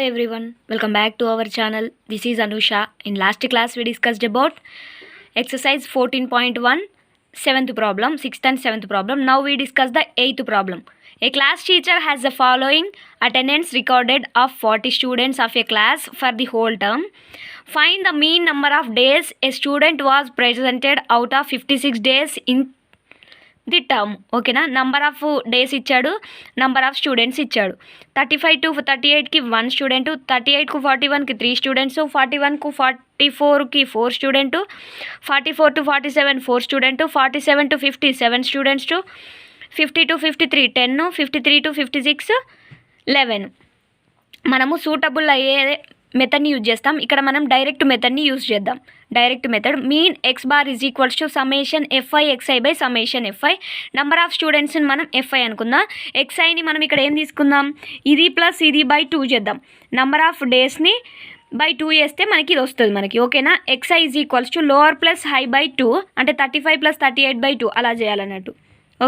everyone, welcome back to our channel. This is Anusha. In last class we discussed about exercise 14.1 7th problem, 6th and 7th problem. Now we discuss the 8th problem. A class teacher has the following attendance recorded of 40 students of a class for the whole term. Find the mean number of days a student was presented out of 56 days in the term. ఓకేనా, number of days ఇచ్చాడు, number of students ఇచ్చాడు. 35 to 38కి 1 student, 38కు 41కి 3 students, 41కు 44కి 4 student, 44 to 47 4 student, 47 to 50 7 students, 50 to 53 10, 53 to 56 11. మనము suitable అయ్యే మెథడ్ని యూజ్ చేస్తాం. ఇక్కడ మనం డైరెక్ట్ మెథడ్ని యూజ్ చేద్దాం. Direct method mean x bar is equals to summation f i x i by summation f i. Number of స్టూడెంట్స్ని మనం ఎఫ్ఐ అనుకుందాం. ఎక్స్ఐని మనం ఇక్కడ ఏం తీసుకుందాం, ఇది ప్లస్ ఇది బై 2 చేద్దాం. నెంబర్ ఆఫ్ డేస్ని బై 2 చేస్తే మనకి ఇది వస్తుంది మనకి. ఓకేనా, x i is equals to lower plus high by 2 అంటే 35 + 38 బై 2 అలా చేయాలన్నట్టు.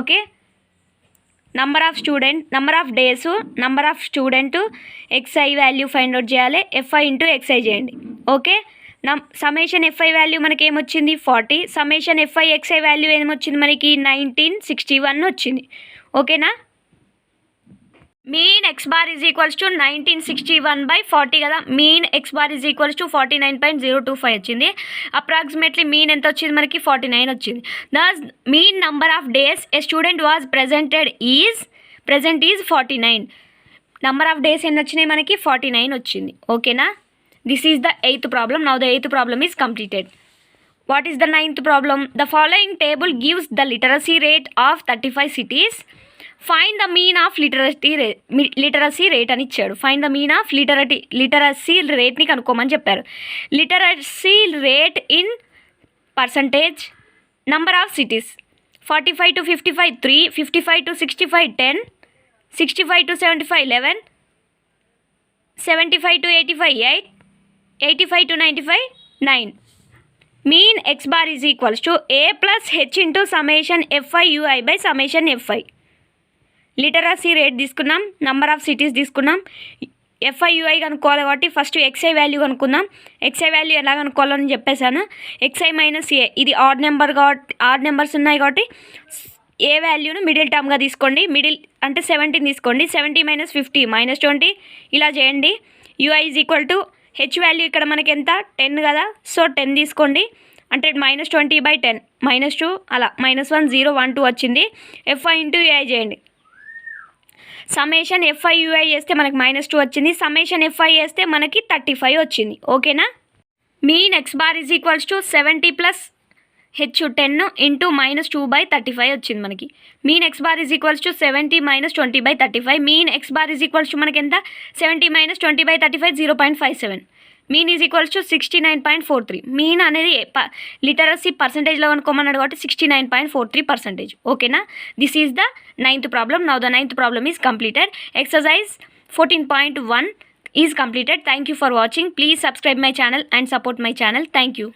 Okay, number of student, number of days, number of student, x i value find out చేయాలి, ఎఫ్ఐ ఇంటూ ఎక్స్ఐ చేయండి. ఓకే, సమ్మేషన్ ఎఫ్ఐ వాల్యూ మనకి ఏమొచ్చింది 40, సమ్మేషన్ ఎఫ్ఐ ఎక్స్ఐ వాల్యూ ఏమొచ్చింది మనకి 1961 వచ్చింది. ఓకేనా, mean x bar is equals to 1961 by 40 కదా, mean x bar is equals to 49.025 వచ్చింది. అప్రాక్సిమేట్లీ మీన్ ఎంత వచ్చింది మనకి 49 వచ్చింది. Thus mean number of days a student was present is 49. Number of days ఎన్ని వచ్చినాయి మనకి 49 వచ్చింది. ఓకేనా, this is the 8th problem. Now the 8th problem is completed. What is the 9th problem? The following table gives the literacy rate of 35 cities. Find the mean of literacy rate అని ఇచ్చాడు. Find the mean of literacy రేట్ని కనుక్కోమని చెప్పారు. Literacy rate in percentage, number of cities 45 to 55 3, 55 to 65 10, 65 to 75 11, 75 to 85 8, 85 to 95 9. Mean x bar is equals to a plus h into summation f i u i by summation f i. Literacy rate తీసుకున్నాం, number of cities తీసుకున్నాం, f i u i కనుక్కోవాలి కాబట్టి first x i value కనుక్కుందాం. X i value ఎలా కనుక్కోవాలని చెప్పేశాను. X i minus a, ఇది odd number కాబట్టి ఆడ్ నెంబర్స్ ఉన్నాయి కాబట్టి ఏ వాల్యూను మిడిల్ టర్మ్గా తీసుకోండి. మిడిల్ అంటే 70 తీసుకోండి. 70 - 50 -20 ఇలా చేయండి. UI is equal to H value ఇక్కడ మనకి ఎంత 10 కదా, సో 10 తీసుకోండి. అంటే -20 బై 10 -2 అలా -1 0 1 2 వచ్చింది. ఎఫ్ఐ ఇంటూ యూఐ చేయండి. సమ్మేషన్ ఎఫ్ఐ యూఐ చేస్తే మనకి -2 వచ్చింది. సమ్మేషన్ ఎఫ్ఐ చేస్తే మనకి 35 వచ్చింది. ఓకేనా, mean x bar is equals to 70 plus H 10 into -2 by 35 వచ్చింది మనకి. Mean x bar is equals to 70 - 20 by 35. Mean x bar is equals to మనకి ఎంత 70 - 20 by 35 0.57. Mean is equals to 69.43. Mean అనేది literacy పర్సంటేజ్లో అనుకోమన్నాడు కాబట్టి 69.43%. ఓకేనా, this is the 9th problem. Now the 9th problem is completed. Exercise 14.1 is completed. Thank you for watching. Please subscribe my channel and support my channel. Thank you.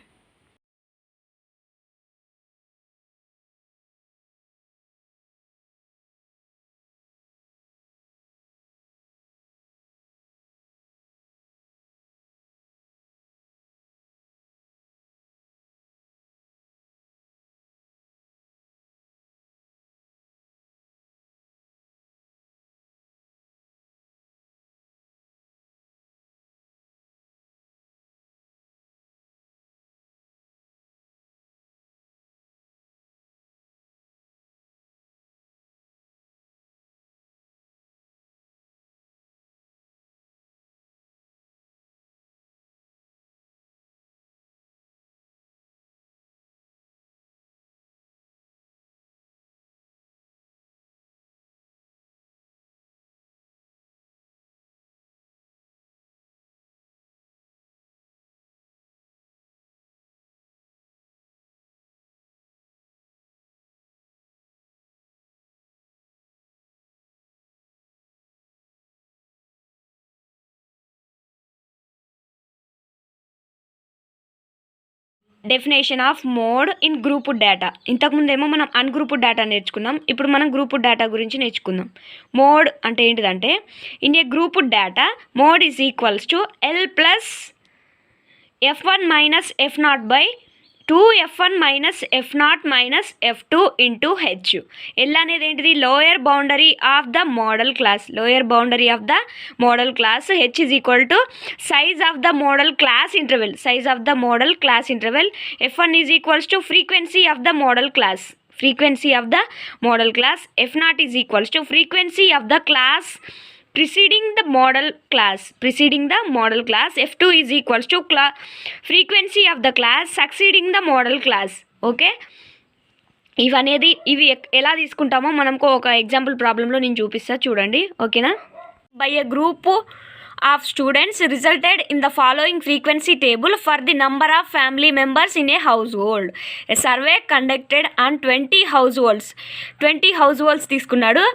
Definition of mode in grouped data. ఇంతకుముందేమో మనం ungrouped data నేర్చుకున్నాం, ఇప్పుడు మనం grouped data గురించి నేర్చుకుందాం. Mode అంటే ఏంటిదంటే, in a grouped data mode is equals to L plus f1 minus f0 by 2f1 minus f0 minus f2 into H. L అనేది ఏంటిది, lower boundary of the modal class. Lower boundary of the modal class. H is equal to size of the modal class interval. Size of the modal class interval. f1 is equals to frequency of the modal class. frequency of the model class. f0 is equals to frequency of the class preceding the model class. f2 is equals to frequency of the class succeeding the model class. Okay, ఇవి ఎలా తీసుకుంటామో మనకు ఒక example ప్రాబ్లంలో నేను చూపిస్తా, చూడండి. ఓకేనా. By a group of students resulted in the following frequency table for the number of family members in a household. A survey conducted on 20 households తీసుకున్నాడు.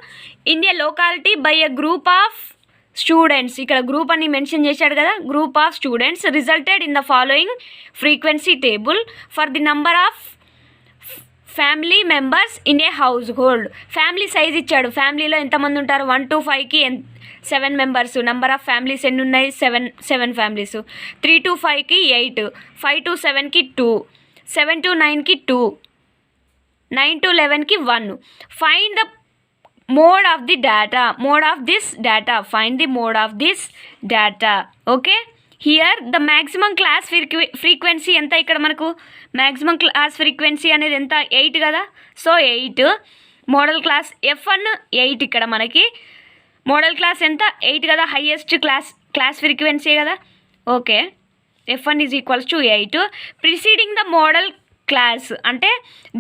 in a locality by a group of students. ఇక్కడ group అని mention చేశాడు కదా. Group of students resulted in the following frequency table for the number of family members in a house hold. Family size ఇచ్చాడు. ఫ్యామిలీలో ఎంతమంది ఉంటారు, 1 to 5కి 7 members. Number of families ఎన్ని ఉన్నాయి, 7 ఫ్యామిలీస్. 3 to 5కి 8, 5 to 7కి 2, 7 to 9కి 2, 9 to 11కి 1. Find the mode of the data. Find the mode of this data. Okay, here the maximum class frequency ఎంత, ఇక్కడ మనకు మ్యాక్సిమం క్లాస్ ఫ్రీక్వెన్సీ అనేది ఎంత, 8 కదా. సో 8. Modal class f1 8. ఇక్కడ మనకి మోడల్ క్లాస్ ఎంత, 8 కదా. హైయెస్ట్ క్లాస్ ఫ్రీక్వెన్సీ కదా. Okay, f1 is equals to 8. Preceding the modal class అంటే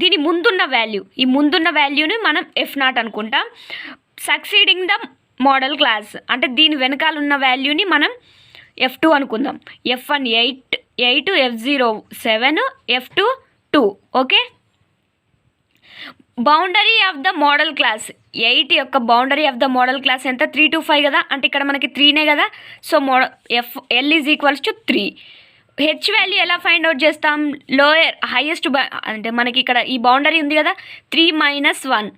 దీని ముందున్న వాల్యూ, ఈ ముందున్న వాల్యూని మనం f0 అనుకుంటాం. సక్సీడింగ్ ద మోడల్ క్లాస్ అంటే దీని వెనకాల ఉన్న వాల్యూని మనం f2 అనుకుందాం. f1 8, f0 7, f2 2. Okay, boundary of the modal class 8 యొక్క boundary of the modal class ఎంత, 3 to 5 కదా. అంటే ఇక్కడ మనకి 3నే కదా. So L is equals to 3. H value ఎలా ఫైండ్ అవుట్ చేస్తాం, లోయర్ హైయెస్ట్ అంటే మనకి ఇక్కడ ఈ బౌండరీ ఉంది కదా. 3 minus 1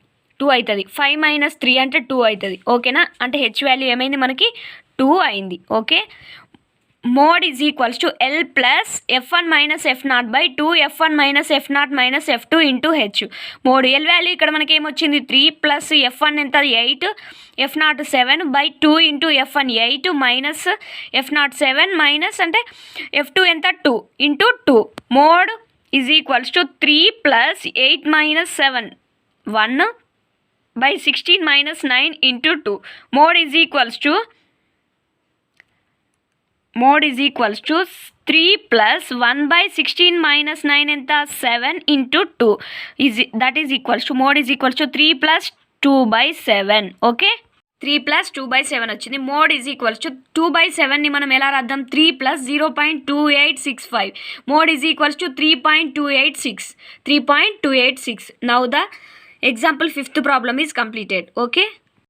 2 అవుతుంది. 5 minus 3 అంటే 2 అవుతుంది. ఓకేనా. అంటే హెచ్ వాల్యూ ఏమైంది మనకి 2 అయింది. Okay, mode is equals to L plus f1 minus f0 by 2 f1 minus f0 minus f2 into H. Mode L value ఇక్కడ మనకి ఏమొచ్చింది, 3 ప్లస్ f1 ఎంత 8, f0 7 by 2 into f1 8 minus f0 7 minus అంటే f2 ఎంత 2 into 2. Mode is equals to 3 plus 8 minus 7 1 by 16 minus 9 into 2. Mode is equals to 3 plus 1 by 16 minus 9 ఎంత 7 into 2. That is equals to mode is equals to 3 plus 2 by 7. Okay, 3 plus 2 by 7 వచ్చింది. Mode is equals to 2 by 7ని మనం ఎలా రాద్దాం, 3 plus 0.2865. Mode is equals to 3.286. Now the example 5th problem is completed. Okay,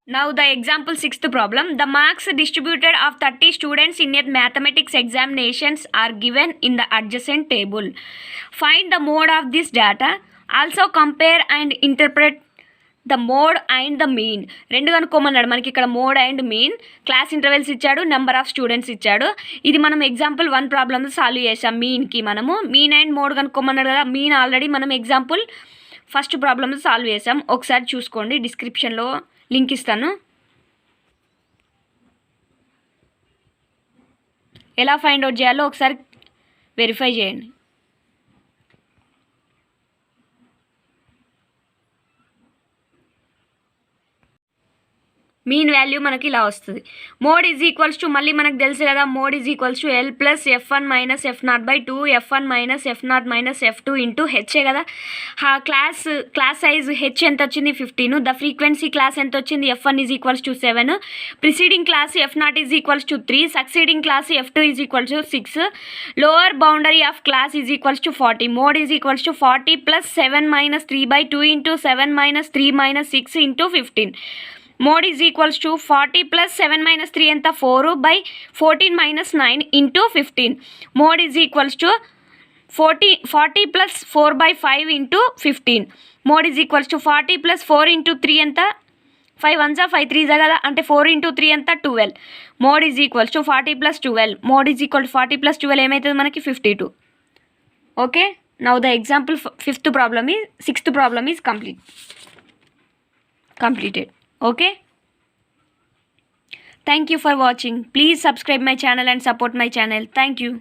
now the example 6th problem. The marks distributed of 30 students in a mathematics examinations are given in the adjacent table. Find the mode of this data. Also compare and interpret the mode and the mean. రెండు కనుక్కోమన్నాడు మనకి ఇక్కడ. Mode and mean, class intervals ఇచ్చాడు, number of students ఇచ్చాడు. ఇది మనం example 1 problem solve చేసాం. మీన్కి మనము mean and mode కనుక్కోమన్నాడు కదా. మీన్ ఆల్రెడీ మనం ఎగ్జాంపుల్ ఫస్ట్ ప్రాబ్లమ్ సాల్వ్ చేసాం. ఒకసారి చూసుకోండి, డిస్క్రిప్షన్లో లింక్ ఇస్తాను. ఎలా ఫైండ్ అవుట్ చేయాలో ఒకసారి వెరిఫై చేయండి. మీన్ వాల్యూ మనకి ఇలా వస్తుంది. మోడ్ ఈజ్ ఈక్వల్స్ టు మళ్ళీ మనకు తెలుసు కదా, mode is equals to L plus f1 minus f0 by 2 f1 minus f0 minus f2 into HA కదా. క్లాస్ సైజ్ హెచ్ ఎంత వచ్చింది, 15. ద ఫ్రీక్వెన్సీ క్లాస్ ఎంత వచ్చింది, f1 is equals to 7. Preceding class f0 is equals to 3. Succeeding class f2 is equals to 6. Lower boundary of class is equals to 40. Mode is equals to 40 plus 7 minus 3 by 2 into 7 minus 3 minus 6 into 15. Mode is equals to 40 plus 7 minus 3 ఎంత 4 by 14 minus 9 into 15. Mode is equals to 40 plus 4/5 into 15 mode is equals to 40 plus 4 into 3 ఎంత 5 1 5 3 కదా అంటే 4 into 3 ఎంత 12 mode is equals to 40 plus 12 mode is equal to 40 plus 12 ఏమవుతుంది మనకి 52. Okay, now the example sixth problem is completed. Okay, thank you for watching. Please subscribe my channel and support my channel. Thank you.